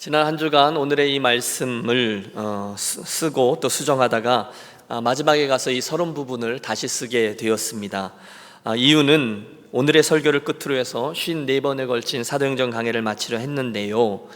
지난 한 주간 오늘의 이 말씀을 쓰고 또 수정하다가 마지막에 가서 이 서론 부분을 다시 쓰게 되었습니다. 이유는 오늘의 설교를 끝으로 해서 54번에 걸친 사도행전 강해를 마치려 했는데요,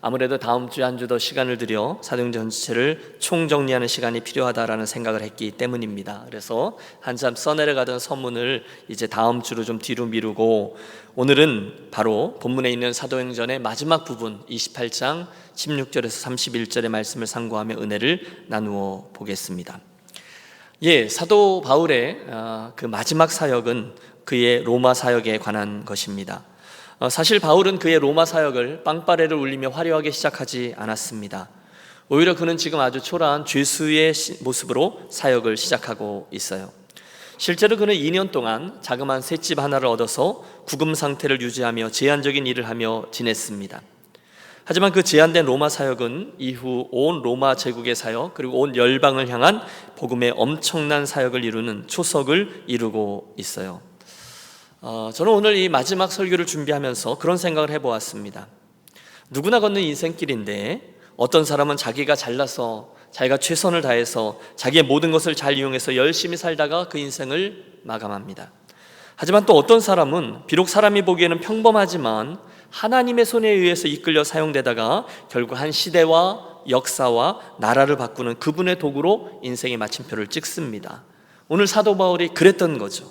아무래도 다음 주에 한 주 더 시간을 들여 사도행전 전체를 총정리하는 시간이 필요하다라는 생각을 했기 때문입니다. 그래서 한참 써내려가던 서문을 이제 다음 주로 좀 뒤로 미루고, 오늘은 바로 본문에 있는 사도행전의 마지막 부분 28장 16절에서 31절의 말씀을 상고하며 은혜를 나누어 보겠습니다. 사도 바울의 그 마지막 사역은 그의 로마 사역에 관한 것입니다. 사실 바울은 그의 로마 사역을 빵빠레를 울리며 화려하게 시작하지 않았습니다. 오히려 그는 지금 아주 초라한 죄수의 모습으로 사역을 시작하고 있어요. 실제로 그는 2년 동안 자그마한 셋집 하나를 얻어서 구금 상태를 유지하며 제한적인 일을 하며 지냈습니다. 하지만 그 제한된 로마 사역은 이후 온 로마 제국의 사역, 그리고 온 열방을 향한 복음의 엄청난 사역을 이루는 초석을 이루고 있어요. 저는 오늘 이 마지막 설교를 준비하면서 그런 생각을 해보았습니다. 누구나 걷는 인생길인데 어떤 사람은 자기가 잘나서, 자기가 최선을 다해서 자기의 모든 것을 잘 이용해서 열심히 살다가 그 인생을 마감합니다. 하지만 또 어떤 사람은 비록 사람이 보기에는 평범하지만 하나님의 손에 의해서 이끌려 사용되다가 결국 한 시대와 역사와 나라를 바꾸는 그분의 도구로 인생의 마침표를 찍습니다. 오늘 사도 바울이 그랬던 거죠.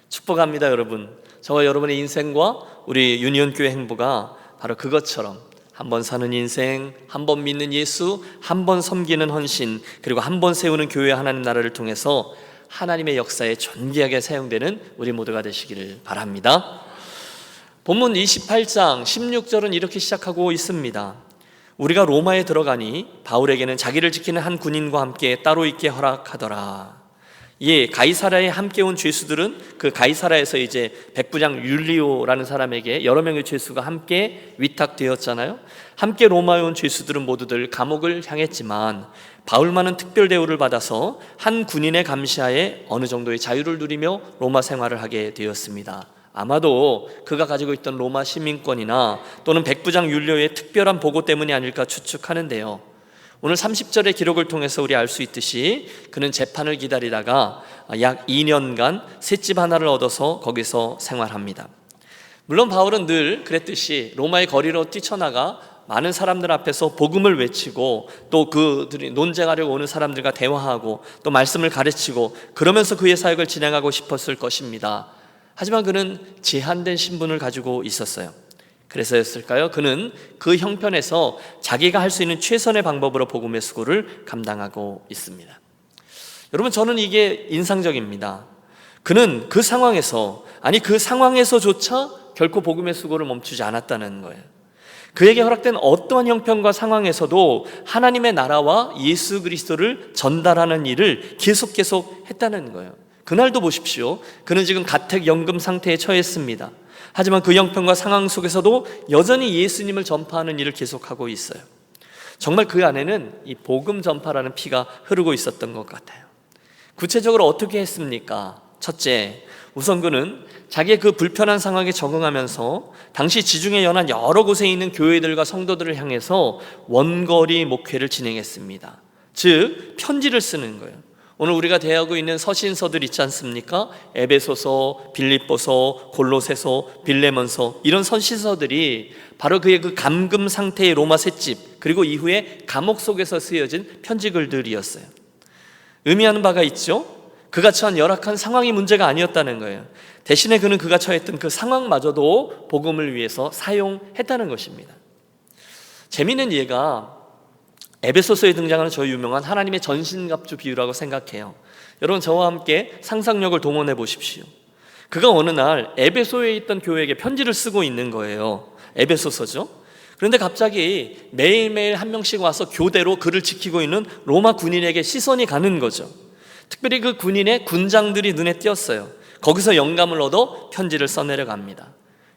축복합니다, 여러분. 저와 여러분의 인생과 우리 유니온교회 행보가 바로 그것처럼 한 번 사는 인생, 한 번 믿는 예수, 한 번 섬기는 헌신, 그리고 한 번 세우는 교회 하나님 나라를 통해서 하나님의 역사에 존귀하게 사용되는 우리 모두가 되시기를 바랍니다. 본문 28장 16절은 이렇게 시작하고 있습니다. 우리가 로마에 들어가니 바울에게는 자기를 지키는 한 군인과 함께 따로 있게 허락하더라. 가이사라에 함께 온 죄수들은 그 가이사라에서 이제 백부장 율리오라는 사람에게 여러 명의 죄수가 함께 위탁되었잖아요. 함께 로마에 온 죄수들은 모두들 감옥을 향했지만 바울만은 특별 대우를 받아서 한 군인의 감시하에 어느 정도의 자유를 누리며 로마 생활을 하게 되었습니다. 아마도 그가 가지고 있던 로마 시민권이나 또는 백부장 율리오의 특별한 보고 때문이 아닐까 추측하는데요, 오늘 30절의 기록을 통해서 우리 알 수 있듯이 그는 재판을 기다리다가 약 2년간 셋집 하나를 얻어서 거기서 생활합니다. 물론 바울은 늘 그랬듯이 로마의 거리로 뛰쳐나가 많은 사람들 앞에서 복음을 외치고 또 그들이 논쟁하려고 오는 사람들과 대화하고 또 말씀을 가르치고 그러면서 그의 사역을 진행하고 싶었을 것입니다. 하지만 그는 제한된 신분을 가지고 있었어요. 그래서였을까요? 그는 그 형편에서 자기가 할 수 있는 최선의 방법으로 복음의 수고를 감당하고 있습니다. 여러분, 저는 이게 인상적입니다. 그는 그 상황에서조차 결코 복음의 수고를 멈추지 않았다는 거예요. 그에게 허락된 어떠한 형편과 상황에서도 하나님의 나라와 예수 그리스도를 전달하는 일을 계속 했다는 거예요. 그날도 보십시오. 그는 지금 가택연금 상태에 처했습니다. 하지만 그 형편과 상황 속에서도 여전히 예수님을 전파하는 일을 계속하고 있어요. 정말 그 안에는 이 복음 전파라는 피가 흐르고 있었던 것 같아요. 구체적으로 어떻게 했습니까? 첫째, 우선 그는 자기의 그 불편한 상황에 적응하면서 당시 지중해 연안 여러 곳에 있는 교회들과 성도들을 향해서 원거리 목회를 진행했습니다. 즉, 편지를 쓰는 거예요. 오늘 우리가 대하고 있는 서신서들 있지 않습니까? 에베소서, 빌립보서, 골로새서, 빌레몬서, 이런 서신서들이 바로 그의 그 감금 상태의 로마 셋집, 그리고 이후에 감옥 속에서 쓰여진 편지글들이었어요. 의미하는 바가 있죠? 그가 처한 열악한 상황이 문제가 아니었다는 거예요. 대신에 그는 그가 처했던 그 상황마저도 복음을 위해서 사용했다는 것입니다. 재미있는 예가 에베소서에 등장하는 저 유명한 하나님의 전신갑주 비유라고 생각해요. 여러분, 저와 함께 상상력을 동원해 보십시오. 그가 어느 날 에베소에 있던 교회에게 편지를 쓰고 있는 거예요. 에베소서죠. 그런데 갑자기 매일매일 한 명씩 와서 교대로 그를 지키고 있는 로마 군인에게 시선이 가는 거죠. 특별히 그 군인의 군장들이 눈에 띄었어요. 거기서 영감을 얻어 편지를 써내려갑니다.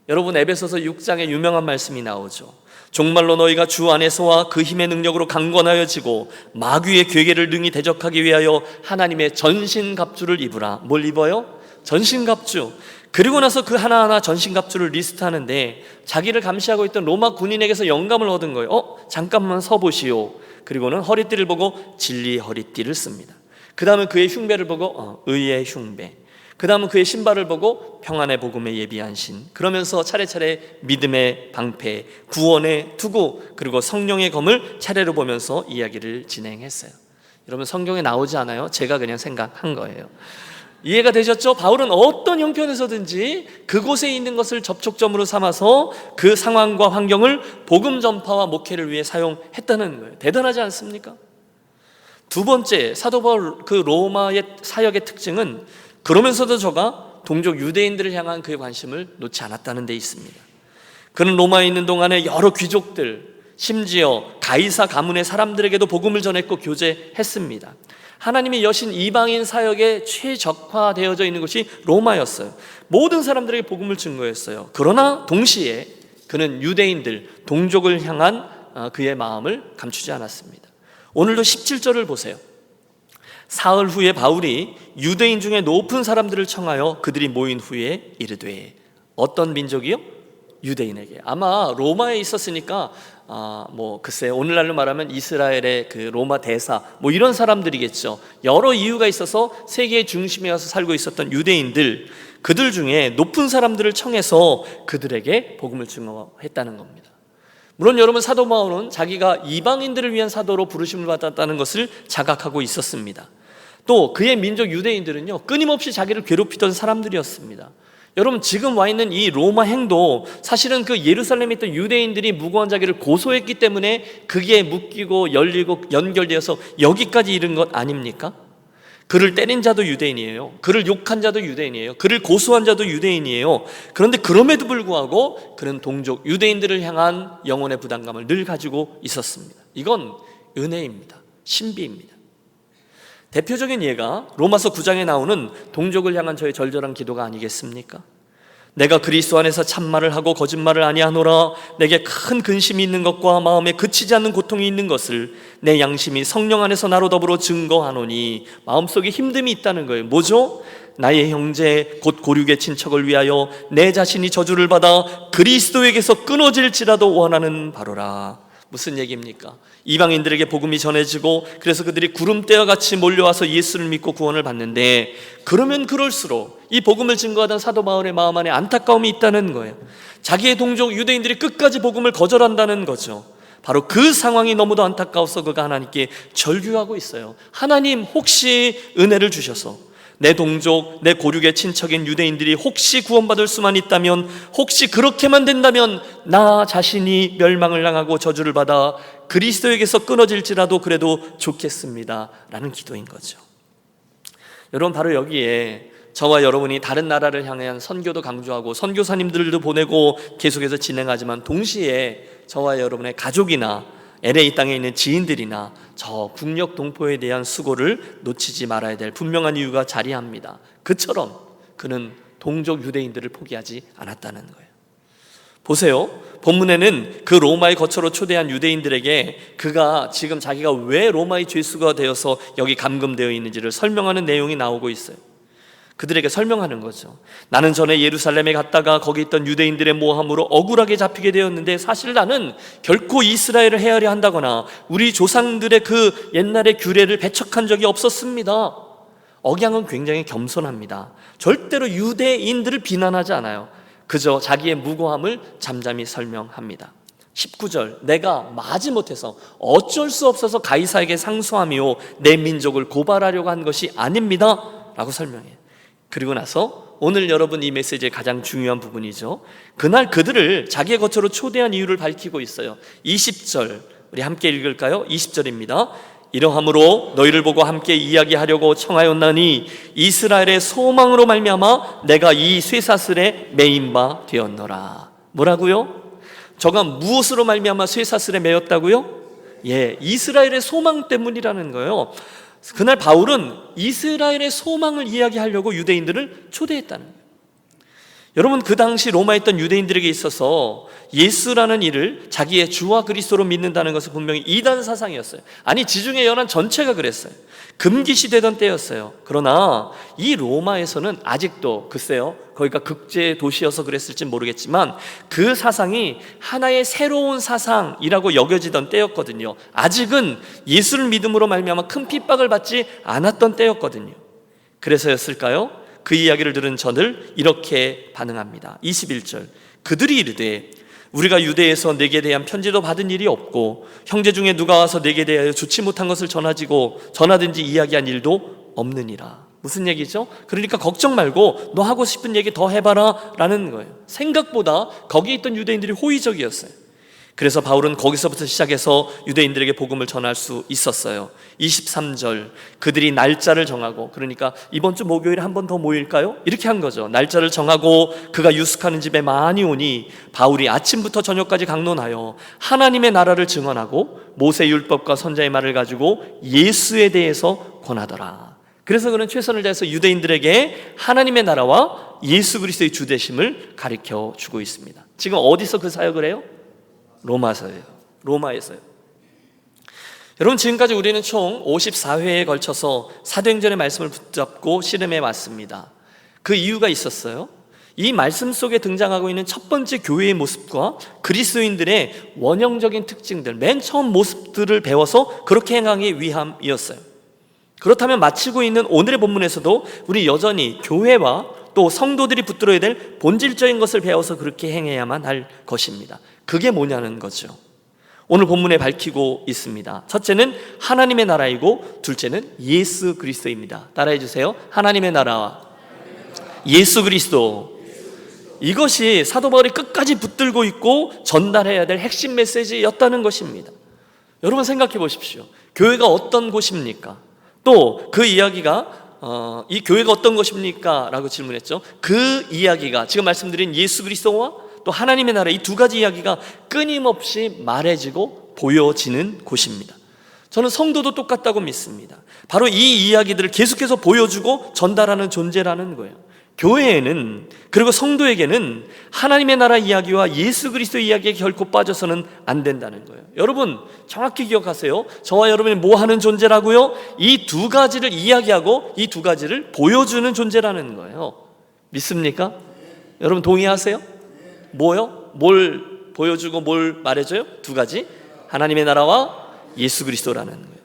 여러분, 에베소서 6장에 유명한 말씀이 나오죠. 정말로 너희가 주 안에서와 그 힘의 능력으로 강건하여지고 마귀의 괴계를 능히 대적하기 위하여 하나님의 전신갑주를 입으라. 뭘 입어요? 전신갑주. 그리고 나서 그 하나하나 전신갑주를 리스트하는데 자기를 감시하고 있던 로마 군인에게서 영감을 얻은 거예요. 잠깐만 서보시오. 그리고는 허리띠를 보고 진리 허리띠를 씁니다. 그 다음은 그의 흉배를 보고 의의 흉배, 그 다음은 그의 신발을 보고 평안의 복음에 예비한 신, 그러면서 차례차례 믿음의 방패, 구원의 투구, 그리고 성령의 검을 차례로 보면서 이야기를 진행했어요. 여러분, 성경에 나오지 않아요? 제가 그냥 생각한 거예요. 이해가 되셨죠? 바울은 어떤 형편에서든지 그곳에 있는 것을 접촉점으로 삼아서 그 상황과 환경을 복음 전파와 목회를 위해 사용했다는 거예요. 대단하지 않습니까? 두 번째, 사도 바울 그 로마의 사역의 특징은 그러면서도 저가 동족 유대인들을 향한 그의 관심을 놓지 않았다는 데 있습니다. 그는 로마에 있는 동안에 여러 귀족들, 심지어 가이사 가문의 사람들에게도 복음을 전했고 교제했습니다. 하나님이 여신 이방인 사역에 최적화되어져 있는 것이 로마였어요. 모든 사람들에게 복음을 증거했어요. 그러나 동시에 그는 유대인들, 동족을 향한 그의 마음을 감추지 않았습니다. 오늘도 17절을 보세요. 사흘 후에 바울이 유대인 중에 높은 사람들을 청하여 그들이 모인 후에 이르되, 어떤 민족이요? 유대인에게. 아마 로마에 있었으니까 글쎄 오늘날로 말하면 이스라엘의 그 로마 대사 이런 사람들이겠죠. 여러 이유가 있어서 세계의 중심에 와서 살고 있었던 유대인들, 그들 중에 높은 사람들을 청해서 그들에게 복음을 증거했다는 겁니다. 물론 여러분, 사도 바울은 자기가 이방인들을 위한 사도로 부르심을 받았다는 것을 자각하고 있었습니다. 또 그의 민족 유대인들은요, 끊임없이 자기를 괴롭히던 사람들이었습니다. 여러분, 지금 와 있는 이 로마 행도 사실은 그 예루살렘에 있던 유대인들이 무고한 자기를 고소했기 때문에 그게 묶이고 열리고 연결되어서 여기까지 이른 것 아닙니까? 그를 때린 자도 유대인이에요. 그를 욕한 자도 유대인이에요. 그를 고소한 자도 유대인이에요. 그런데 그럼에도 불구하고 그는 동족 유대인들을 향한 영혼의 부담감을 늘 가지고 있었습니다. 이건 은혜입니다. 신비입니다. 대표적인 예가 로마서 9장에 나오는 동족을 향한 저의 절절한 기도가 아니겠습니까? 내가 그리스도 안에서 참말을 하고 거짓말을 아니하노라. 내게 큰 근심이 있는 것과 마음에 그치지 않는 고통이 있는 것을 내 양심이 성령 안에서 나로 더불어 증거하노니. 마음속에 힘듦이 있다는 거예요. 뭐죠? 나의 형제 곧 고륙의 친척을 위하여 내 자신이 저주를 받아 그리스도에게서 끊어질지라도 원하는 바로라. 무슨 얘기입니까? 이방인들에게 복음이 전해지고 그래서 그들이 구름대와 같이 몰려와서 예수를 믿고 구원을 받는데, 그러면 그럴수록 이 복음을 증거하던 사도 바울의 마음 안에 안타까움이 있다는 거예요. 자기의 동족 유대인들이 끝까지 복음을 거절한다는 거죠. 바로 그 상황이 너무도 안타까워서 그가 하나님께 절규하고 있어요. 하나님, 혹시 은혜를 주셔서 내 동족, 내 고륙의 친척인 유대인들이 혹시 구원받을 수만 있다면, 혹시 그렇게만 된다면 나 자신이 멸망을 당하고 저주를 받아 그리스도에게서 끊어질지라도 그래도 좋겠습니다 라는 기도인 거죠. 여러분, 바로 여기에 저와 여러분이 다른 나라를 향한 선교도 강조하고 선교사님들도 보내고 계속해서 진행하지만, 동시에 저와 여러분의 가족이나 LA 땅에 있는 지인들이나 저 북녘 동포에 대한 수고를 놓치지 말아야 될 분명한 이유가 자리합니다. 그처럼 그는 동족 유대인들을 포기하지 않았다는 거예요. 보세요. 본문에는 그 로마의 거처로 초대한 유대인들에게 그가 지금 자기가 왜 로마의 죄수가 되어서 여기 감금되어 있는지를 설명하는 내용이 나오고 있어요. 그들에게 설명하는 거죠. 나는 전에 예루살렘에 갔다가 거기 있던 유대인들의 모함으로 억울하게 잡히게 되었는데, 사실 나는 결코 이스라엘을 헤아려 한다거나 우리 조상들의 그 옛날의 규례를 배척한 적이 없었습니다. 억양은 굉장히 겸손합니다. 절대로 유대인들을 비난하지 않아요. 그저 자기의 무고함을 잠잠히 설명합니다. 19절, 내가 마지못해서 어쩔 수 없어서 가이사에게 상소하며 내 민족을 고발하려고 한 것이 아닙니다 라고 설명해요. 그리고 나서 오늘 여러분 이 메시지의 가장 중요한 부분이죠. 그날 그들을 자기의 거처로 초대한 이유를 밝히고 있어요. 20절 우리 함께 읽을까요? 20절입니다. 이러함으로 너희를 보고 함께 이야기하려고 청하였나니 이스라엘의 소망으로 말미암아 내가 이 쇠사슬에 매인 바 되었노라. 뭐라고요? 저가 무엇으로 말미암아 쇠사슬에 매였다고요? 이스라엘의 소망 때문이라는 거예요. 그날 바울은 이스라엘의 소망을 이야기하려고 유대인들을 초대했다는 거예요. 여러분, 그 당시 로마에 있던 유대인들에게 있어서 예수라는 이를 자기의 주와 그리스도로 믿는다는 것은 분명히 이단 사상이었어요. 아니, 지중해 연안 전체가 그랬어요. 금기시되던 때였어요. 그러나 이 로마에서는 아직도, 글쎄요, 거기가 국제 도시여서 그랬을지 모르겠지만 그 사상이 하나의 새로운 사상이라고 여겨지던 때였거든요. 아직은 예수를 믿음으로 말미암아 큰 핍박을 받지 않았던 때였거든요. 그래서였을까요? 그 이야기를 들은 저들 이렇게 반응합니다. 21절, 그들이 이르되 우리가 유대에서 내게 대한 편지도 받은 일이 없고 형제 중에 누가 와서 내게 대하여 좋지 못한 것을 전하든지 이야기한 일도 없느니라. 무슨 얘기죠? 그러니까 걱정 말고 너 하고 싶은 얘기 더 해봐라 라는 거예요. 생각보다 거기에 있던 유대인들이 호의적이었어요. 그래서 바울은 거기서부터 시작해서 유대인들에게 복음을 전할 수 있었어요. 23절, 그들이 날짜를 정하고, 그러니까 이번 주 목요일에 한 번 더 모일까요? 이렇게 한 거죠. 날짜를 정하고 그가 유숙하는 집에 많이 오니 바울이 아침부터 저녁까지 강론하여 하나님의 나라를 증언하고 모세 율법과 선자의 말을 가지고 예수에 대해서 권하더라. 그래서 그는 최선을 다해서 유대인들에게 하나님의 나라와 예수 그리스도의 주되심을 가르쳐 주고 있습니다. 지금 어디서 그 사역을 해요? 로마에서요. 여러분, 지금까지 우리는 총 54회에 걸쳐서 사도행전의 말씀을 붙잡고 씨름해 왔습니다. 그 이유가 있었어요. 이 말씀 속에 등장하고 있는 첫 번째 교회의 모습과 그리스도인들의 원형적인 특징들, 맨 처음 모습들을 배워서 그렇게 행하기 위함이었어요. 그렇다면 마치고 있는 오늘의 본문에서도 우리 여전히 교회와 또 성도들이 붙들어야 될 본질적인 것을 배워서 그렇게 행해야만 할 것입니다. 그게 뭐냐는 거죠. 오늘 본문에 밝히고 있습니다. 첫째는 하나님의 나라이고 둘째는 예수 그리스도입니다. 따라해 주세요. 하나님의 나라와 예수 그리스도. 이것이 사도 바울이 끝까지 붙들고 있고 전달해야 될 핵심 메시지였다는 것입니다. 여러분, 생각해 보십시오. 교회가 어떤 곳입니까? 또 그 이야기가 이 교회가 어떤 것입니까? 라고 질문했죠. 그 이야기가 지금 말씀드린 예수 그리스도와 또 하나님의 나라, 이 두 가지 이야기가 끊임없이 말해지고 보여지는 곳입니다. 저는 성도도 똑같다고 믿습니다. 바로 이 이야기들을 계속해서 보여주고 전달하는 존재라는 거예요. 교회에는, 그리고 성도에게는 하나님의 나라 이야기와 예수 그리스도 이야기에 결코 빠져서는 안 된다는 거예요. 여러분, 정확히 기억하세요. 저와 여러분이 뭐 하는 존재라고요? 이 두 가지를 이야기하고 이 두 가지를 보여주는 존재라는 거예요. 믿습니까? 여러분, 동의하세요? 뭐요? 뭘 보여주고 뭘 말해줘요? 두 가지. 하나님의 나라와 예수 그리스도라는 거예요.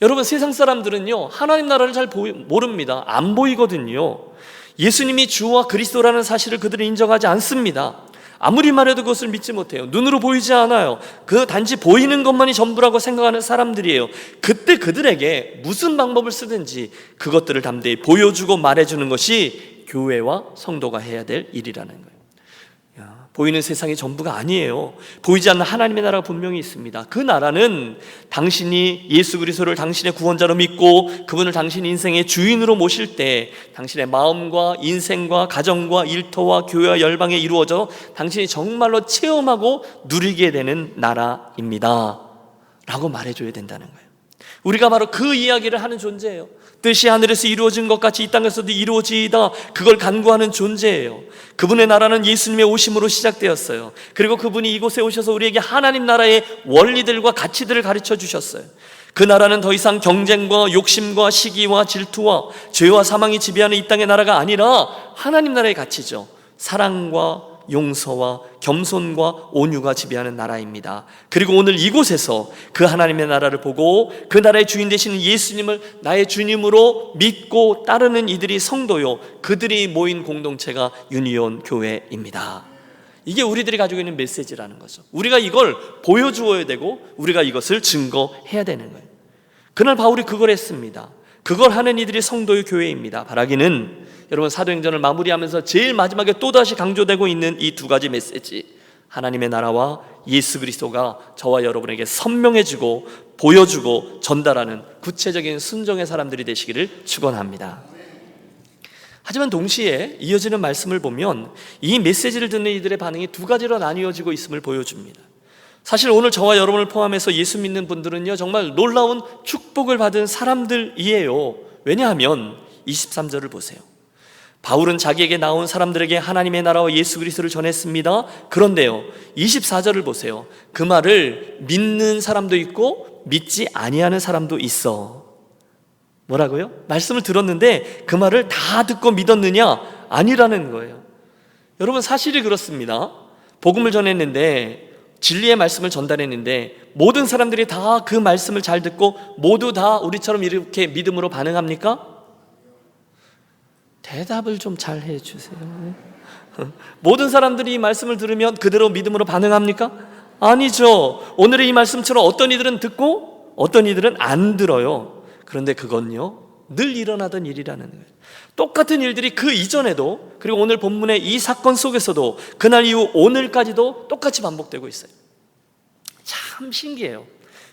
여러분, 세상 사람들은요, 하나님 나라를 잘 모릅니다. 안 보이거든요. 예수님이 주와 그리스도라는 사실을 그들은 인정하지 않습니다. 아무리 말해도 그것을 믿지 못해요. 눈으로 보이지 않아요. 그 단지 보이는 것만이 전부라고 생각하는 사람들이에요. 그때 그들에게 무슨 방법을 쓰든지 그것들을 담대히 보여주고 말해주는 것이 교회와 성도가 해야 될 일이라는 거예요. 보이는 세상이 전부가 아니에요. 보이지 않는 하나님의 나라가 분명히 있습니다. 그 나라는 당신이 예수 그리스도를 당신의 구원자로 믿고 그분을 당신 인생의 주인으로 모실 때 당신의 마음과 인생과 가정과 일터와 교회와 열방에 이루어져 당신이 정말로 체험하고 누리게 되는 나라입니다 라고 말해줘야 된다는 거예요. 우리가 바로 그 이야기를 하는 존재예요. 뜻이 하늘에서 이루어진 것 같이 이 땅에서도 이루어지이다, 그걸 간구하는 존재예요. 그분의 나라는 예수님의 오심으로 시작되었어요. 그리고 그분이 이곳에 오셔서 우리에게 하나님 나라의 원리들과 가치들을 가르쳐 주셨어요. 그 나라는 더 이상 경쟁과 욕심과 시기와 질투와 죄와 사망이 지배하는 이 땅의 나라가 아니라 하나님 나라의 가치죠. 사랑과 용서와 겸손과 온유가 지배하는 나라입니다. 그리고 오늘 이곳에서 그 하나님의 나라를 보고 그 나라의 주인 되시는 예수님을 나의 주님으로 믿고 따르는 이들이 성도요, 그들이 모인 공동체가 유니온 교회입니다. 이게 우리들이 가지고 있는 메시지라는 거죠. 우리가 이걸 보여주어야 되고 우리가 이것을 증거해야 되는 거예요. 그날 바울이 그걸 했습니다. 그걸 하는 이들이 성도의 교회입니다. 바라기는 여러분, 사도행전을 마무리하면서 제일 마지막에 또다시 강조되고 있는 이 두 가지 메시지, 하나님의 나라와 예수 그리스도가 저와 여러분에게 선명해지고 보여주고 전달하는 구체적인 순종의 사람들이 되시기를 축원합니다. 하지만 동시에 이어지는 말씀을 보면 이 메시지를 듣는 이들의 반응이 두 가지로 나뉘어지고 있음을 보여줍니다. 사실 오늘 저와 여러분을 포함해서 예수 믿는 분들은요, 정말 놀라운 축복을 받은 사람들이에요. 왜냐하면 23절을 보세요. 바울은 자기에게 나온 사람들에게 하나님의 나라와 예수 그리스도를 전했습니다. 그런데요, 24절을 보세요. 그 말을 믿는 사람도 있고 믿지 아니하는 사람도 있어. 뭐라고요? 말씀을 들었는데 그 말을 다 듣고 믿었느냐? 아니라는 거예요. 여러분, 사실이 그렇습니다. 복음을 전했는데, 진리의 말씀을 전달했는데 모든 사람들이 다 그 말씀을 잘 듣고 모두 다 우리처럼 이렇게 믿음으로 반응합니까? 대답을 좀 잘 해주세요. 모든 사람들이 이 말씀을 들으면 그대로 믿음으로 반응합니까? 아니죠. 오늘의 이 말씀처럼 어떤 이들은 듣고 어떤 이들은 안 들어요. 그런데 그건요, 늘 일어나던 일이라는 거예요. 똑같은 일들이 그 이전에도, 그리고 오늘 본문의 이 사건 속에서도 그날 이후 오늘까지도 똑같이 반복되고 있어요. 참 신기해요.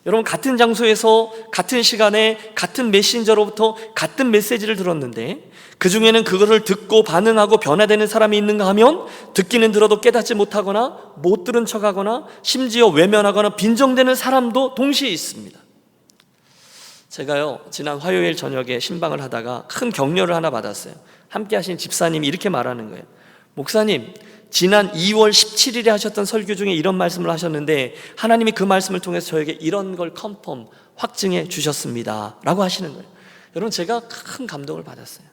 여러분, 같은 장소에서 같은 시간에 같은 메신저로부터 같은 메시지를 들었는데 그 중에는 그것을 듣고 반응하고 변화되는 사람이 있는가 하면 듣기는 들어도 깨닫지 못하거나 못 들은 척하거나 심지어 외면하거나 빈정대는 사람도 동시에 있습니다. 제가요, 지난 화요일 저녁에 신방을 하다가 큰 격려를 하나 받았어요. 함께 하신 집사님이 이렇게 말하는 거예요. 목사님, 지난 2월 17일에 하셨던 설교 중에 이런 말씀을 하셨는데 하나님이 그 말씀을 통해서 저에게 이런 걸 컨펌, 확증해 주셨습니다 라고 하시는 거예요. 여러분, 제가 큰 감동을 받았어요.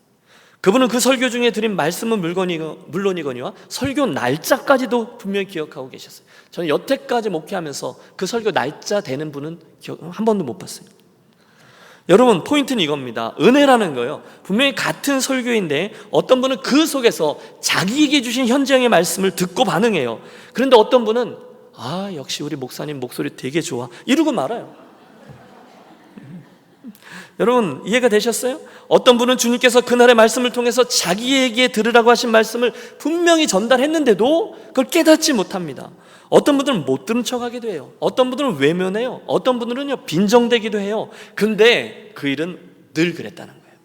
그분은 그 설교 중에 드린 말씀은 물론이거니와 설교 날짜까지도 분명히 기억하고 계셨어요. 저는 여태까지 목회하면서 그 설교 날짜 되는 분은 한 번도 못 봤어요. 여러분, 포인트는 이겁니다. 은혜라는 거예요. 분명히 같은 설교인데 어떤 분은 그 속에서 자기에게 주신 현장의 말씀을 듣고 반응해요. 그런데 어떤 분은 역시 우리 목사님 목소리 되게 좋아 이러고 말아요. 여러분, 이해가 되셨어요? 어떤 분은 주님께서 그날의 말씀을 통해서 자기에게 들으라고 하신 말씀을 분명히 전달했는데도 그걸 깨닫지 못합니다. 어떤 분들은 못 들은 척하기도 해요. 어떤 분들은 외면해요. 어떤 분들은요, 빈정대기도 해요. 근데 그 일은 늘 그랬다는 거예요.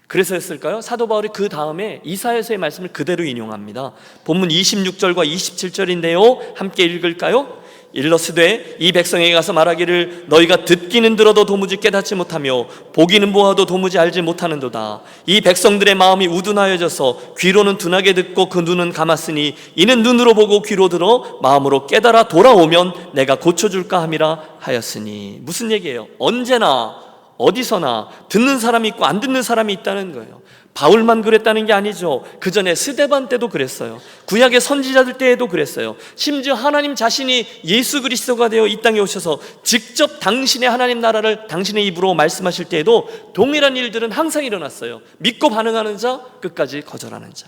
그래서였을까요? 사도 바울이 그 다음에 이사야서의 말씀을 그대로 인용합니다. 본문 26절과 27절인데요 함께 읽을까요? 일러스되 이 백성에게 가서 말하기를 너희가 듣기는 들어도 도무지 깨닫지 못하며 보기는 보아도 도무지 알지 못하는도다. 이 백성들의 마음이 우둔하여져서 귀로는 둔하게 듣고 그 눈은 감았으니 이는 눈으로 보고 귀로 들어 마음으로 깨달아 돌아오면 내가 고쳐줄까 함이라 하였으니. 무슨 얘기예요? 언제나 어디서나 듣는 사람이 있고 안 듣는 사람이 있다는 거예요. 바울만 그랬다는 게 아니죠. 그 전에 스데반 때도 그랬어요. 구약의 선지자들 때에도 그랬어요. 심지어 하나님 자신이 예수 그리스도가 되어 이 땅에 오셔서 직접 당신의 하나님 나라를 당신의 입으로 말씀하실 때에도 동일한 일들은 항상 일어났어요. 믿고 반응하는 자, 끝까지 거절하는 자.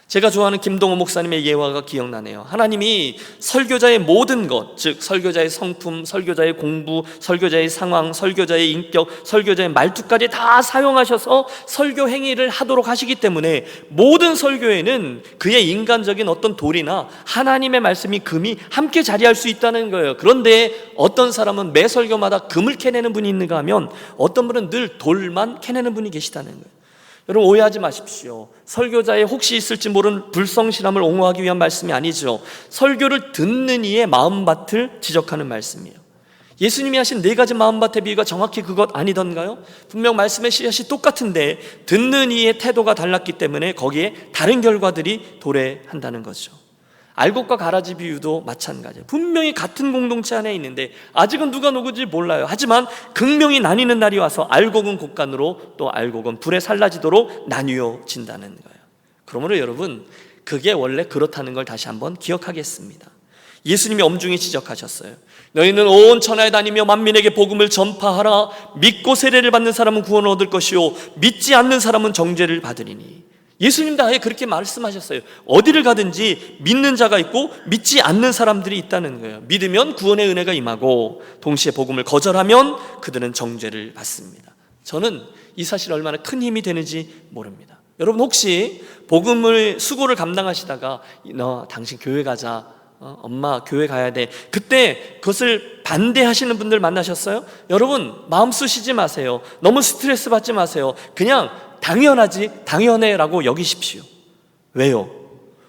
제가 좋아하는 김동호 목사님의 예화가 기억나네요. 하나님이 설교자의 모든 것, 즉 설교자의 성품, 설교자의 공부, 설교자의 상황, 설교자의 인격, 설교자의 말투까지 다 사용하셔서 설교 행위를 하도록 하시기 때문에 모든 설교에는 그의 인간적인 어떤 도리나 하나님의 말씀이 금이 함께 자리할 수 있다는 거예요. 그런데 어떤 사람은 매 설교마다 금을 캐내는 분이 있는가 하면 어떤 분은 늘 돌만 캐내는 분이 계시다는 거예요. 여러분, 오해하지 마십시오. 설교자의 혹시 있을지 모르는 불성실함을 옹호하기 위한 말씀이 아니죠. 설교를 듣는 이의 마음밭을 지적하는 말씀이에요. 예수님이 하신 4가지 마음밭의 비유가 정확히 그것 아니던가요? 분명 말씀의 씨앗이 똑같은데 듣는 이의 태도가 달랐기 때문에 거기에 다른 결과들이 도래한다는 거죠. 알곡과 가라지 비유도 마찬가지예요. 분명히 같은 공동체 안에 있는데 아직은 누가 누구인지 몰라요. 하지만 극명히 나뉘는 날이 와서 알곡은 곡간으로 또 알곡은 불에 살라지도록 나뉘어진다는 거예요. 그러므로 여러분, 그게 원래 그렇다는 걸 다시 한번 기억하겠습니다. 예수님이 엄중히 지적하셨어요. 너희는 온 천하에 다니며 만민에게 복음을 전파하라. 믿고 세례를 받는 사람은 구원을 얻을 것이요 믿지 않는 사람은 정죄를 받으리니. 예수님도 아예 그렇게 말씀하셨어요. 어디를 가든지 믿는 자가 있고 믿지 않는 사람들이 있다는 거예요. 믿으면 구원의 은혜가 임하고 동시에 복음을 거절하면 그들은 정죄를 받습니다. 저는 이 사실이 얼마나 큰 힘이 되는지 모릅니다. 여러분, 혹시 복음을 수고를 감당하시다가 너 당신 교회 가자, 엄마 교회 가야 돼, 그때 그것을 반대하시는 분들 만나셨어요? 여러분, 마음 쓰시지 마세요. 너무 스트레스 받지 마세요. 그냥 당연하지, 당연해 라고 여기십시오. 왜요?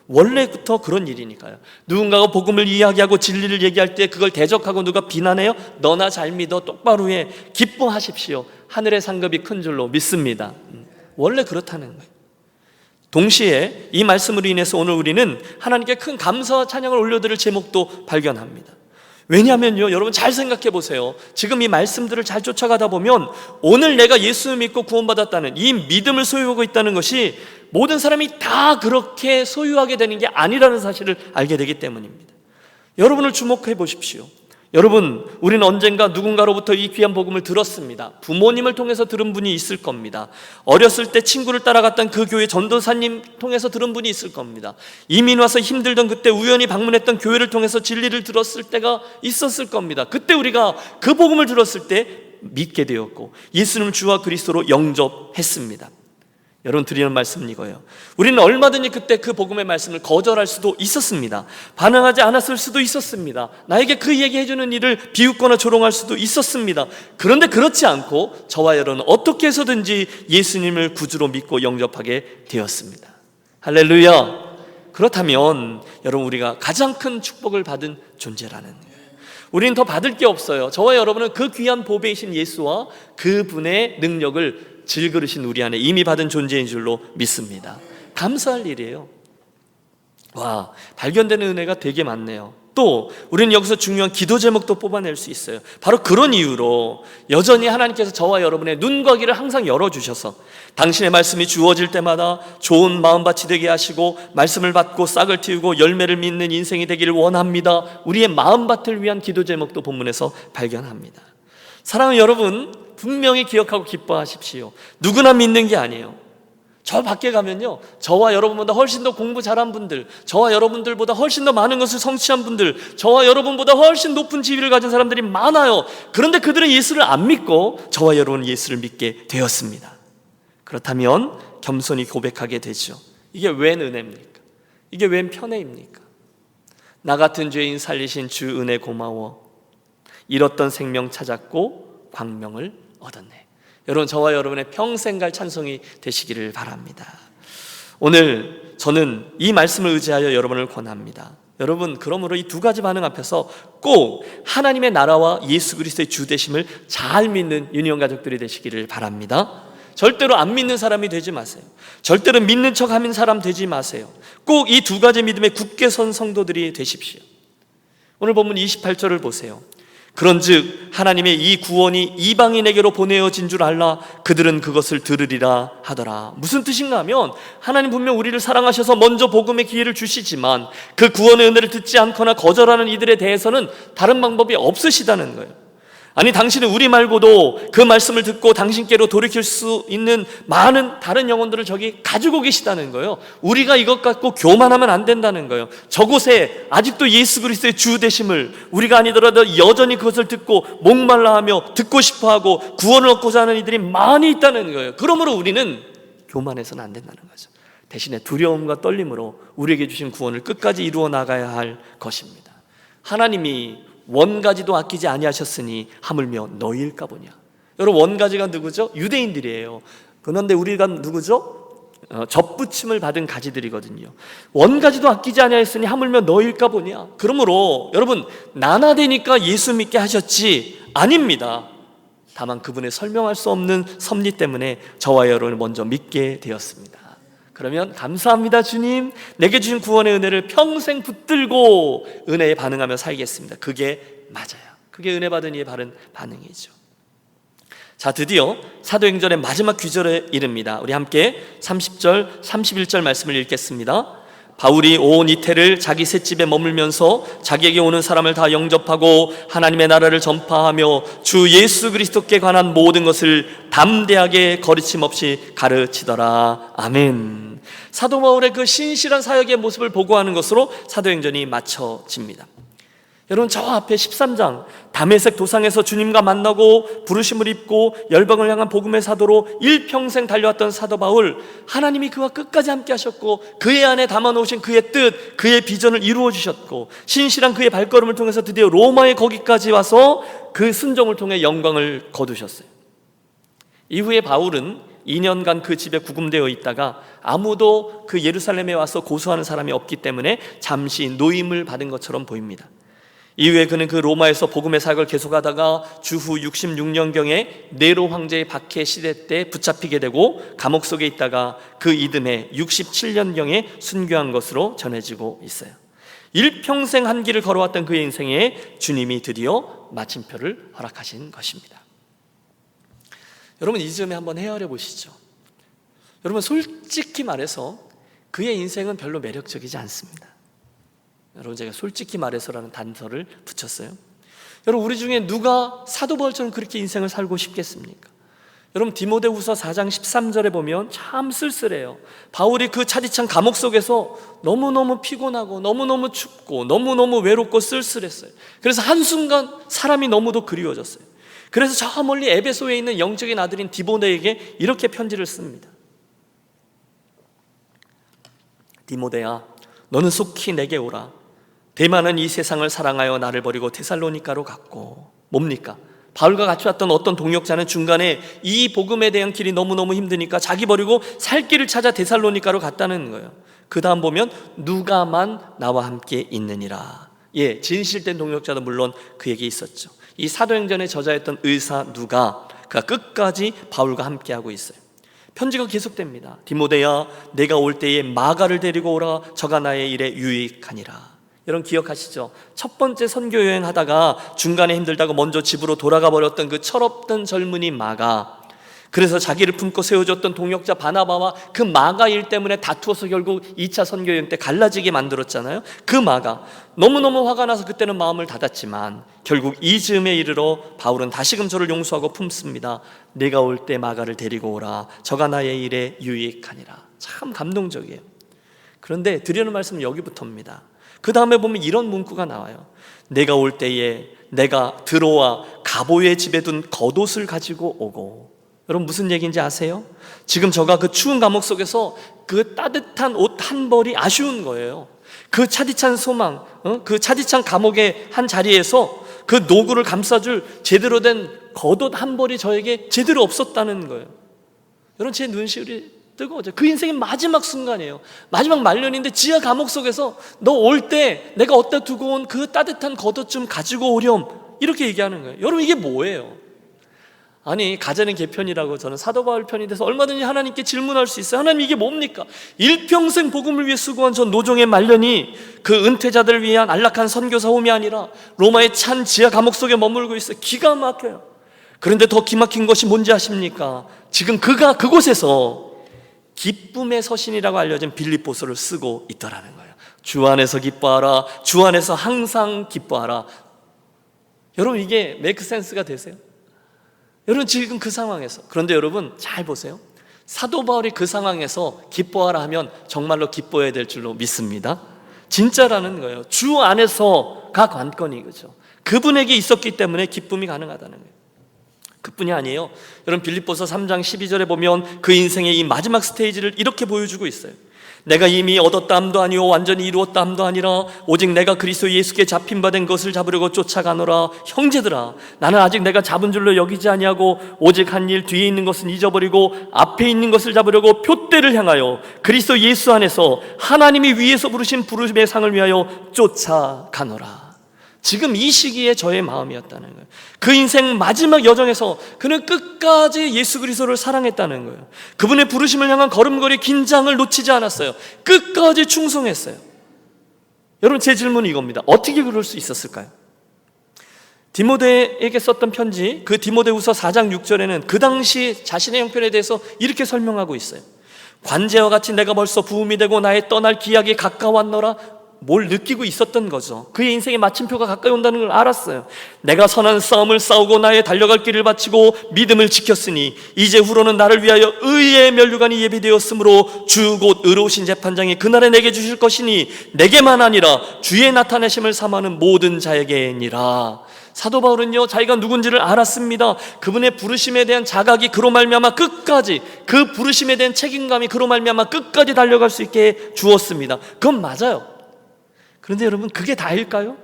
원래부터 그런 일이니까요. 누군가가 복음을 이야기하고 진리를 얘기할 때 그걸 대적하고 누가 비난해요? 너나 잘 믿어, 똑바로 해. 기뻐하십시오. 하늘의 상급이 큰 줄로 믿습니다. 원래 그렇다는 거예요. 동시에 이 말씀으로 인해서 오늘 우리는 하나님께 큰 감사와 찬양을 올려드릴 제목도 발견합니다. 왜냐하면요, 여러분 잘 생각해 보세요. 지금 이 말씀들을 잘 쫓아가다 보면 오늘 내가 예수 믿고 구원받았다는 이 믿음을 소유하고 있다는 것이 모든 사람이 다 그렇게 소유하게 되는 게 아니라는 사실을 알게 되기 때문입니다. 여러분을 주목해 보십시오. 여러분, 우리는 언젠가 누군가로부터 이 귀한 복음을 들었습니다. 부모님을 통해서 들은 분이 있을 겁니다. 어렸을 때 친구를 따라갔던 그 교회 전도사님 통해서 들은 분이 있을 겁니다. 이민 와서 힘들던 그때 우연히 방문했던 교회를 통해서 진리를 들었을 때가 있었을 겁니다. 그때 우리가 그 복음을 들었을 때 믿게 되었고 예수님을 주와 그리스도로 영접했습니다. 여러분, 드리는 말씀은 이거예요. 우리는 얼마든지 그때 그 복음의 말씀을 거절할 수도 있었습니다. 반응하지 않았을 수도 있었습니다. 나에게 그 얘기해주는 일을 비웃거나 조롱할 수도 있었습니다. 그런데 그렇지 않고 저와 여러분은 어떻게 해서든지 예수님을 구주로 믿고 영접하게 되었습니다. 할렐루야. 그렇다면 여러분, 우리가 가장 큰 축복을 받은 존재라는 거예요. 우리는 더 받을 게 없어요. 저와 여러분은 그 귀한 보배이신 예수와 그분의 능력을 질그릇인 우리 안에 이미 받은 존재인 줄로 믿습니다. 감사할 일이에요. 와, 발견되는 은혜가 되게 많네요. 또 우리는 여기서 중요한 기도 제목도 뽑아낼 수 있어요. 바로 그런 이유로 여전히 하나님께서 저와 여러분의 눈과 귀를 항상 열어주셔서 당신의 말씀이 주어질 때마다 좋은 마음밭이 되게 하시고 말씀을 받고 싹을 틔우고 열매를 맺는 인생이 되기를 원합니다. 우리의 마음밭을 위한 기도 제목도 본문에서 발견합니다. 사랑하는 여러분, 분명히 기억하고 기뻐하십시오. 누구나 믿는 게 아니에요. 저 밖에 가면요, 저와 여러분보다 훨씬 더 공부 잘한 분들, 저와 여러분들보다 훨씬 더 많은 것을 성취한 분들, 저와 여러분보다 훨씬 높은 지위를 가진 사람들이 많아요. 그런데 그들은 예수를 안 믿고 저와 여러분은 예수를 믿게 되었습니다. 그렇다면 겸손히 고백하게 되죠. 이게 웬 은혜입니까? 이게 웬 편애입니까? 나 같은 죄인 살리신 주 은혜 고마워. 잃었던 생명 찾았고 광명을 얻었네. 여러분, 저와 여러분의 평생 갈 찬송이 되시기를 바랍니다. 오늘 저는 이 말씀을 의지하여 여러분을 권합니다. 여러분, 그러므로 이 두 가지 반응 앞에서 꼭 하나님의 나라와 예수 그리스도의 주 되심을 잘 믿는 유니온 가족들이 되시기를 바랍니다. 절대로 안 믿는 사람이 되지 마세요. 절대로 믿는 척하는 사람 되지 마세요. 꼭 이 두 가지 믿음에 굳게 선 성도들이 되십시오. 오늘 본문 28절을 보세요. 그런즉 하나님의 이 구원이 이방인에게로 보내어진 줄 알라. 그들은 그것을 들으리라 하더라. 무슨 뜻인가 하면 하나님 분명 우리를 사랑하셔서 먼저 복음의 기회를 주시지만 그 구원의 은혜를 듣지 않거나 거절하는 이들에 대해서는 다른 방법이 없으시다는 거예요. 아니, 당신은 우리 말고도 그 말씀을 듣고 당신께로 돌이킬 수 있는 많은 다른 영혼들을 저기 가지고 계시다는 거예요. 우리가 이것 갖고 교만하면 안 된다는 거예요. 저곳에 아직도 예수 그리스도의 주 되심을 우리가 아니더라도 여전히 그것을 듣고 목말라하며 듣고 싶어하고 구원을 얻고자 하는 이들이 많이 있다는 거예요. 그러므로 우리는 교만해서는 안 된다는 거죠. 대신에 두려움과 떨림으로 우리에게 주신 구원을 끝까지 이루어 나가야 할 것입니다. 하나님이 원가지도 아끼지 아니하셨으니 하물며 너희일까 보냐. 여러분, 원가지가 누구죠? 유대인들이에요. 그런데 우리가 누구죠? 접붙임을 받은 가지들이거든요. 원가지도 아끼지 아니하였으니 하물며 너희일까 보냐. 그러므로 여러분, 나나되니까 예수 믿게 하셨지 아닙니다. 다만 그분의 설명할 수 없는 섭리 때문에 저와 여러분을 먼저 믿게 되었습니다. 그러면 감사합니다 주님, 내게 주신 구원의 은혜를 평생 붙들고 은혜에 반응하며 살겠습니다. 그게 맞아요. 그게 은혜 받은 이의 바른 반응이죠. 자, 드디어 사도행전의 마지막 귀절에 이릅니다. 우리 함께 30절 31절 말씀을 읽겠습니다. 바울이 온 이태를 자기 셋집에 머물면서 자기에게 오는 사람을 다 영접하고 하나님의 나라를 전파하며 주 예수 그리스도께 관한 모든 것을 담대하게 거리낌 없이 가르치더라. 아멘. 사도 바울의 그 신실한 사역의 모습을 보고하는 것으로 사도행전이 마쳐집니다. 여러분, 저 앞에 13장 다메섹 도상에서 주님과 만나고 부르심을 입고 열방을 향한 복음의 사도로 일평생 달려왔던 사도 바울, 하나님이 그와 끝까지 함께 하셨고 그의 안에 담아놓으신 그의 뜻, 그의 비전을 이루어 주셨고 신실한 그의 발걸음을 통해서 드디어 로마의 거기까지 와서 그 순종을 통해 영광을 거두셨어요. 이후에 바울은 2년간 그 집에 구금되어 있다가 아무도 그 예루살렘에 와서 고소하는 사람이 없기 때문에 잠시 노임을 받은 것처럼 보입니다. 이후에 그는 그 로마에서 복음의 사역을 계속하다가 주후 66년경에 네로 황제의 박해 시대 때 붙잡히게 되고 감옥 속에 있다가 그 이듬해 67년경에 순교한 것으로 전해지고 있어요. 일평생 한 길을 걸어왔던 그의 인생에 주님이 드디어 마침표를 허락하신 것입니다. 여러분, 이 점에 한번 헤아려 보시죠. 여러분, 솔직히 말해서 그의 인생은 별로 매력적이지 않습니다. 여러분, 제가 솔직히 말해서라는 단서를 붙였어요. 여러분, 우리 중에 누가 사도 바울처럼 그렇게 인생을 살고 싶겠습니까? 여러분, 디모데후서 4장 13절에 보면 참 쓸쓸해요. 바울이 그 차디찬 감옥 속에서 너무너무 피곤하고 너무너무 춥고 너무너무 외롭고 쓸쓸했어요. 그래서 한순간 사람이 너무도 그리워졌어요. 그래서 저 멀리 에베소에 있는 영적인 아들인 디모데에게 이렇게 편지를 씁니다. 디모데야, 너는 속히 내게 오라. 데마는 이 세상을 사랑하여 나를 버리고 데살로니가로 갔고. 뭡니까? 바울과 같이 왔던 어떤 동역자는 중간에 이 복음에 대한 길이 너무너무 힘드니까 자기 버리고 살 길을 찾아 데살로니가로 갔다는 거예요. 그 다음 보면 누가만 나와 함께 있느니라. 예, 진실된 동역자도 물론 그에게 있었죠. 이 사도행전의 저자였던 의사 누가, 그가 끝까지 바울과 함께하고 있어요. 편지가 계속됩니다. 디모데야, 내가 올 때에 마가를 데리고 오라. 저가 나의 일에 유익하니라. 여러분 기억하시죠? 첫 번째 선교 여행 하다가 중간에 힘들다고 먼저 집으로 돌아가 버렸던 그 철없던 젊은이 마가, 그래서 자기를 품고 세워줬던 동역자 바나바와 그 마가 일 때문에 다투어서 결국 2차 선교 여행 때 갈라지게 만들었잖아요. 그 마가 너무너무 화가 나서 그때는 마음을 닫았지만 결국 이 즈음에 이르러 바울은 다시금 저를 용서하고 품습니다. 내가 올 때 마가를 데리고 오라. 저가 나의 일에 유익하니라. 참 감동적이에요. 그런데 드리는 말씀은 여기부터입니다. 그 다음에 보면 이런 문구가 나와요. 내가 올 때에 내가 드로와 가보의 집에 둔 겉옷을 가지고 오고. 여러분 무슨 얘기인지 아세요? 지금 저가 그 추운 감옥 속에서 그 따뜻한 옷 한 벌이 아쉬운 거예요. 그 차디찬 소망, 그 차디찬 감옥의 한 자리에서 그 노구를 감싸줄 제대로 된 겉옷 한 벌이 저에게 제대로 없었다는 거예요. 여러분 제 눈시울이 뜨거워져. 그 인생의 마지막 순간이에요. 마지막 말년인데 지하 감옥 속에서 너 올 때 내가 어디다 두고 온 그 따뜻한 겉옷 좀 가지고 오렴, 이렇게 얘기하는 거예요. 여러분 이게 뭐예요? 아니, 가자는 개편이라고 저는 사도 바울 편이 돼서 얼마든지 하나님께 질문할 수 있어요. 하나님 이게 뭡니까? 일평생 복음을 위해 수고한 저 노종의 말년이 그 은퇴자들을 위한 안락한 선교사 홈이 아니라 로마의 찬 지하 감옥 속에 머물고 있어요. 기가 막혀요. 그런데 더 기막힌 것이 뭔지 아십니까? 지금 그가 그곳에서 기쁨의 서신이라고 알려진 빌립보서를 쓰고 있더라는 거예요. 주 안에서 기뻐하라. 주 안에서 항상 기뻐하라. 여러분 이게 메이크 센스가 되세요? 여러분 지금 그 상황에서, 그런데 여러분 잘 보세요. 사도 바울이 그 상황에서 기뻐하라 하면 정말로 기뻐해야 될 줄로 믿습니다. 진짜라는 거예요. 주 안에서가 관건이 그죠. 그분에게 있었기 때문에 기쁨이 가능하다는 거예요. 그뿐이 아니에요. 여러분 빌립보서 3장 12절에 보면 그 인생의 이 마지막 스테이지를 이렇게 보여주고 있어요. 내가 이미 얻었다 함도 아니오 완전히 이루었다 함도 아니라 오직 내가 그리스도 예수께 잡힌 바 된 것을 잡으려고 쫓아가노라. 형제들아, 나는 아직 내가 잡은 줄로 여기지 아니하고 오직 한 일 뒤에 있는 것은 잊어버리고 앞에 있는 것을 잡으려고 표대를 향하여 그리스도 예수 안에서 하나님이 위에서 부르신 부르심의 상을 위하여 쫓아가노라. 지금 이 시기에 저의 마음이었다는 거예요. 그 인생 마지막 여정에서 그는 끝까지 예수 그리스도를 사랑했다는 거예요. 그분의 부르심을 향한 걸음걸이 긴장을 놓치지 않았어요. 끝까지 충성했어요. 여러분 제 질문은 이겁니다. 어떻게 그럴 수 있었을까요? 디모데에게 썼던 편지, 그 디모데후서 4장 6절에는 그 당시 자신의 형편에 대해서 이렇게 설명하고 있어요. 관제와 같이 내가 벌써 부음이 되고 나의 떠날 기약이 가까웠노라. 뭘 느끼고 있었던 거죠. 그의 인생의 마침표가 가까이 온다는 걸 알았어요. 내가 선한 싸움을 싸우고 나의 달려갈 길을 바치고 믿음을 지켰으니 이제 후로는 나를 위하여 의의 면류관이 예비되었으므로 주 곧 의로우신 재판장이 그날에 내게 주실 것이니 내게만 아니라 주의 나타내심을 삼하는 모든 자에게니라. 사도 바울은요 자기가 누군지를 알았습니다. 그분의 부르심에 대한 자각이 그로 말미암아 끝까지, 그 부르심에 대한 책임감이 그로 말미암아 끝까지 달려갈 수 있게 주었습니다. 그건 맞아요. 그런데 여러분 그게 다일까요?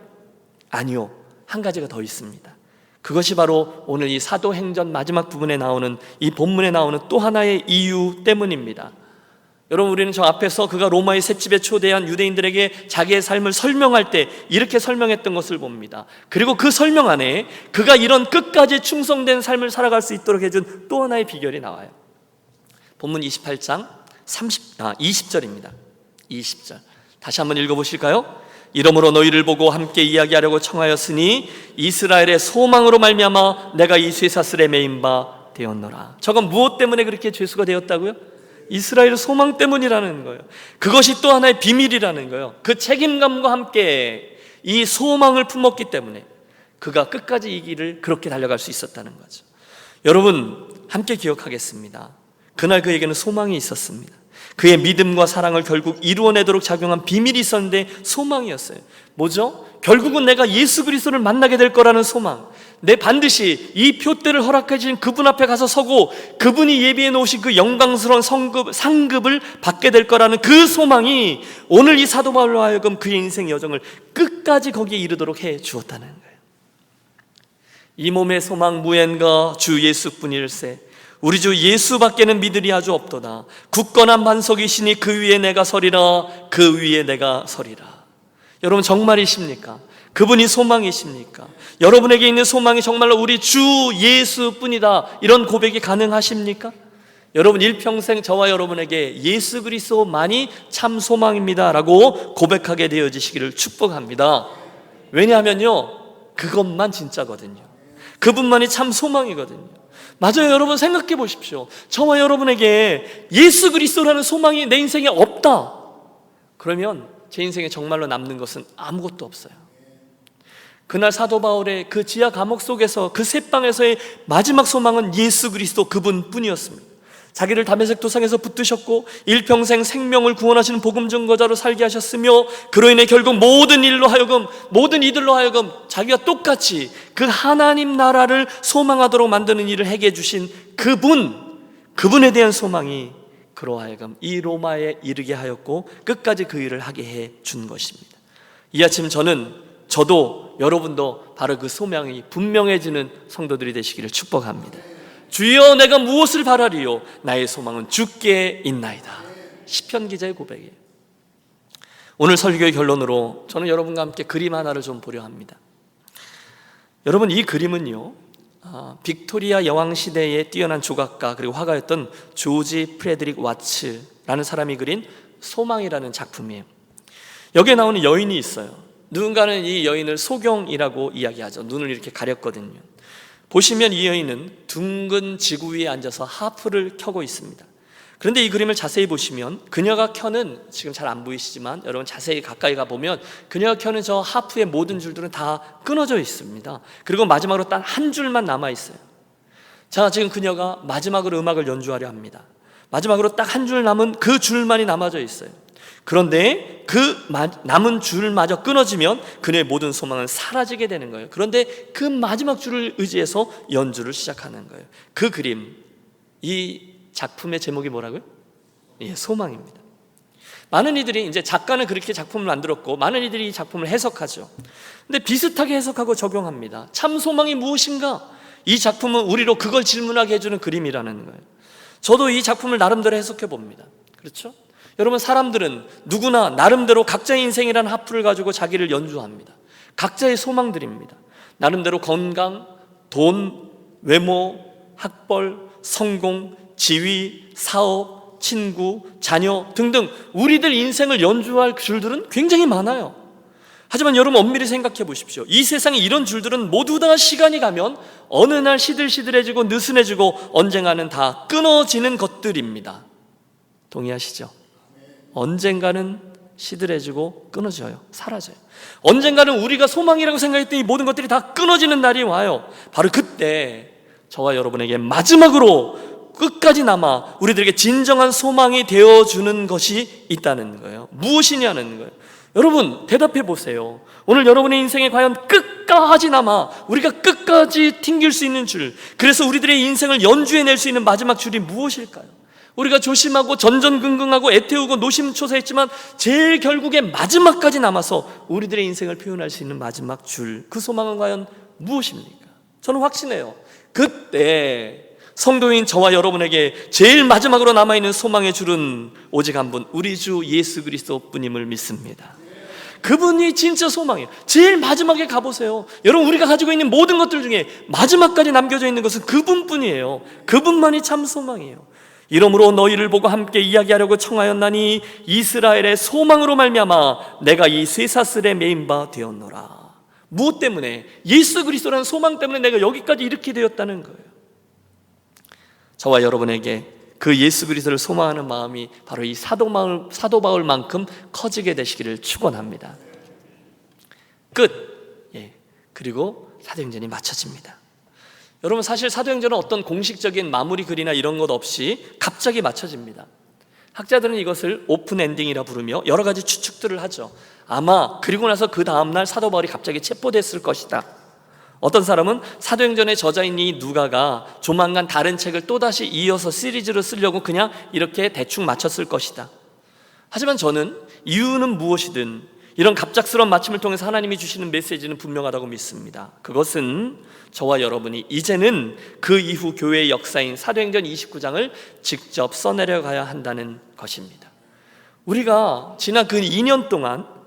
아니요. 한 가지가 더 있습니다. 그것이 바로 오늘 이 사도행전 마지막 부분에 나오는 이 본문에 나오는 또 하나의 이유 때문입니다. 여러분, 우리는 저 앞에서 그가 로마의 셋집에 초대한 유대인들에게 자기의 삶을 설명할 때 이렇게 설명했던 것을 봅니다. 그리고 그 설명 안에 그가 이런 끝까지 충성된 삶을 살아갈 수 있도록 해준 또 하나의 비결이 나와요. 본문 28장 20절입니다. 20절 다시 한번 읽어보실까요? 이러므로 너희를 보고 함께 이야기하려고 청하였으니 이스라엘의 소망으로 말미암아 내가 이 쇠사슬에 매인 바 되었노라. 저건 무엇 때문에 그렇게 죄수가 되었다고요? 이스라엘의 소망 때문이라는 거예요. 그것이 또 하나의 비밀이라는 거예요. 그 책임감과 함께 이 소망을 품었기 때문에 그가 끝까지 이 길을 그렇게 달려갈 수 있었다는 거죠. 여러분, 함께 기억하겠습니다. 그날 그에게는 소망이 있었습니다. 그의 믿음과 사랑을 결국 이루어내도록 작용한 비밀이 있었는데 소망이었어요. 뭐죠? 결국은 내가 예수 그리스도를 만나게 될 거라는 소망, 내 반드시 이 표대를 허락해 주신 그분 앞에 가서 서고 그분이 예비해 놓으신 그 영광스러운 상급을 받게 될 거라는 그 소망이 오늘 이 사도 바울로 하여금 그의 인생 여정을 끝까지 거기에 이르도록 해 주었다는 거예요. 이 몸의 소망 무엔가 주 예수뿐일세. 우리 주 예수밖에는 믿으리 아주 없도다. 굳건한 반석이시니 그 위에 내가 서리라. 그 위에 내가 서리라. 여러분, 정말이십니까? 그분이 소망이십니까? 여러분에게 있는 소망이 정말로 우리 주 예수뿐이다, 이런 고백이 가능하십니까? 여러분, 일평생 저와 여러분에게 예수 그리스도만이 참 소망입니다 라고 고백하게 되어지시기를 축복합니다. 왜냐하면요, 그것만 진짜거든요. 그분만이 참 소망이거든요. 맞아요. 여러분, 생각해 보십시오. 저와 여러분에게 예수 그리스도라는 소망이 내 인생에 없다, 그러면 제 인생에 정말로 남는 것은 아무것도 없어요. 그날 사도 바울의 그 지하 감옥 속에서 그 셋방에서의 마지막 소망은 예수 그리스도 그분뿐이었습니다. 자기를 다메섹 도상에서 붙드셨고 일평생 생명을 구원하시는 복음 증거자로 살게 하셨으며 그로 인해 결국 모든 이들로 하여금 자기가 똑같이 그 하나님 나라를 소망하도록 만드는 일을 해게 해주신 그분에 대한 소망이 그로 하여금 이 로마에 이르게 하였고 끝까지 그 일을 하게 해 준 것입니다. 이 아침 저도 여러분도 바로 그 소망이 분명해지는 성도들이 되시기를 축복합니다. 주여, 내가 무엇을 바라리요? 나의 소망은 주께 있나이다. 시편 기자의 고백이에요. 오늘 설교의 결론으로 저는 여러분과 함께 그림 하나를 좀 보려 합니다. 여러분, 이 그림은요, 빅토리아 여왕 시대의 뛰어난 조각가 그리고 화가였던 조지 프레드릭 와츠라는 사람이 그린 소망이라는 작품이에요. 여기에 나오는 여인이 있어요. 누군가는 이 여인을 소경이라고 이야기하죠. 눈을 이렇게 가렸거든요. 보시면 이 여인은 둥근 지구 위에 앉아서 하프를 켜고 있습니다. 그런데 이 그림을 자세히 보시면 그녀가 켜는, 지금 잘 안 보이시지만 여러분 자세히 가까이 가보면 그녀가 켜는 저 하프의 모든 줄들은 다 끊어져 있습니다. 그리고 마지막으로 딱 한 줄만 남아있어요. 자, 지금 그녀가 마지막으로 음악을 연주하려 합니다. 마지막으로 딱 한 줄 남은 그 줄만이 남아져 있어요. 그런데 그 남은 줄마저 끊어지면 그녀의 모든 소망은 사라지게 되는 거예요. 그런데 그 마지막 줄을 의지해서 연주를 시작하는 거예요. 그 그림, 이 작품의 제목이 뭐라고요? 예, 소망입니다. 많은 이들이, 이제 작가는 그렇게 작품을 만들었고 많은 이들이 이 작품을 해석하죠. 근데 비슷하게 해석하고 적용합니다. 참 소망이 무엇인가? 이 작품은 우리로 그걸 질문하게 해주는 그림이라는 거예요. 저도 이 작품을 나름대로 해석해 봅니다. 그렇죠? 여러분, 사람들은 누구나 나름대로 각자의 인생이라는 하프를 가지고 자기를 연주합니다. 각자의 소망들입니다. 나름대로 건강, 돈, 외모, 학벌, 성공, 지위, 사업, 친구, 자녀 등등 우리들 인생을 연주할 줄들은 굉장히 많아요. 하지만 여러분, 엄밀히 생각해 보십시오. 이 세상에 이런 줄들은 모두 다 시간이 가면 어느 날 시들시들해지고 느슨해지고 언젠가는 다 끊어지는 것들입니다. 동의하시죠? 언젠가는 시들해지고 끊어져요. 사라져요. 언젠가는 우리가 소망이라고 생각했던 이 모든 것들이 다 끊어지는 날이 와요. 바로 그때 저와 여러분에게 마지막으로 끝까지 남아 우리들에게 진정한 소망이 되어주는 것이 있다는 거예요. 무엇이냐는 거예요. 여러분, 대답해 보세요. 오늘 여러분의 인생에 과연 끝까지 남아 우리가 끝까지 튕길 수 있는 줄, 그래서 우리들의 인생을 연주해낼 수 있는 마지막 줄이 무엇일까요? 우리가 조심하고 전전긍긍하고 애태우고 노심초사했지만 제일 결국에 마지막까지 남아서 우리들의 인생을 표현할 수 있는 마지막 줄, 그 소망은 과연 무엇입니까? 저는 확신해요. 그때 성도인 저와 여러분에게 제일 마지막으로 남아있는 소망의 줄은 오직 한 분, 우리 주 예수 그리스도뿐임을 믿습니다. 그분이 진짜 소망이에요. 제일 마지막에 가보세요. 여러분, 우리가 가지고 있는 모든 것들 중에 마지막까지 남겨져 있는 것은 그분뿐이에요. 그분만이 참 소망이에요. 이러므로 너희를 보고 함께 이야기하려고 청하였나니 이스라엘의 소망으로 말미암아 내가 이 쇠사슬에 매인 바 되었노라. 무엇 때문에? 예수 그리스도라는 소망 때문에 내가 여기까지 이렇게 되었다는 거예요. 저와 여러분에게 그 예수 그리스도를 소망하는 마음이 바로 이 사도 바울만큼 커지게 되시기를 축원합니다. 끝. 그리고 사도행전이 마쳐집니다. 여러분, 사실 사도행전은 어떤 공식적인 마무리 글이나 이런 것 없이 갑자기 마쳐집니다. 학자들은 이것을 오픈 엔딩이라 부르며 여러 가지 추측들을 하죠. 아마 그리고 나서 그 다음날 사도 바울이 갑자기 체포됐을 것이다. 어떤 사람은 사도행전의 저자인 이 누가가 조만간 다른 책을 또다시 이어서 시리즈로 쓰려고 그냥 이렇게 대충 마쳤을 것이다. 하지만 저는 이유는 무엇이든 이런 갑작스러운 마침을 통해서 하나님이 주시는 메시지는 분명하다고 믿습니다. 그것은 저와 여러분이 이제는 그 이후 교회의 역사인 사도행전 29장을 직접 써내려가야 한다는 것입니다. 우리가 지난 그 2년 동안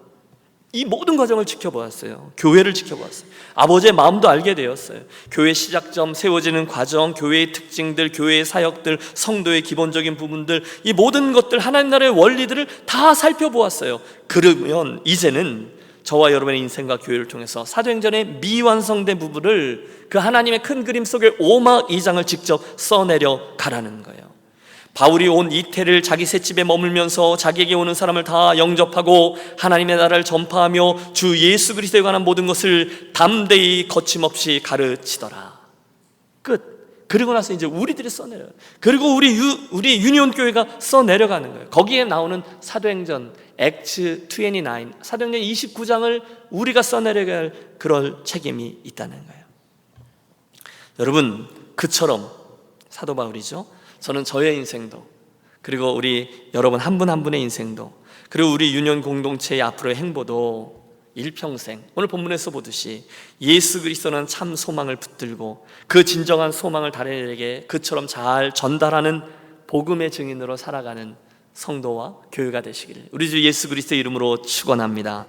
이 모든 과정을 지켜보았어요. 교회를 지켜보았어요. 아버지의 마음도 알게 되었어요. 교회 시작점, 세워지는 과정, 교회의 특징들, 교회의 사역들, 성도의 기본적인 부분들, 이 모든 것들, 하나님 나라의 원리들을 다 살펴보았어요. 그러면 이제는 저와 여러분의 인생과 교회를 통해서 사도행전의 미완성된 부분을 그 하나님의 큰 그림 속의 오막 2장을 직접 써내려 가라는 거예요. 바울이 온 이태를 자기 셋집에 머물면서 자기에게 오는 사람을 다 영접하고 하나님의 나라를 전파하며 주 예수 그리스도에 관한 모든 것을 담대히 거침없이 가르치더라. 끝. 그리고 나서 이제 우리들이 써내려요. 그리고 우리 유니온 교회가 써내려가는 거예요. 거기에 나오는 사도행전 액츠 29, 사도행전 29장을 우리가 써내려야 할 그럴 책임이 있다는 거예요. 여러분, 그처럼 사도 바울이죠. 저는 저의 인생도, 그리고 우리 여러분 한 분 한 분의 인생도, 그리고 우리 유년 공동체의 앞으로의 행보도 일평생 오늘 본문에서 보듯이 예수 그리스도는 참 소망을 붙들고 그 진정한 소망을 다른 이에게 그처럼 잘 전달하는 복음의 증인으로 살아가는 성도와 교회가 되시기를 우리 주 예수 그리스도의 이름으로 축원합니다.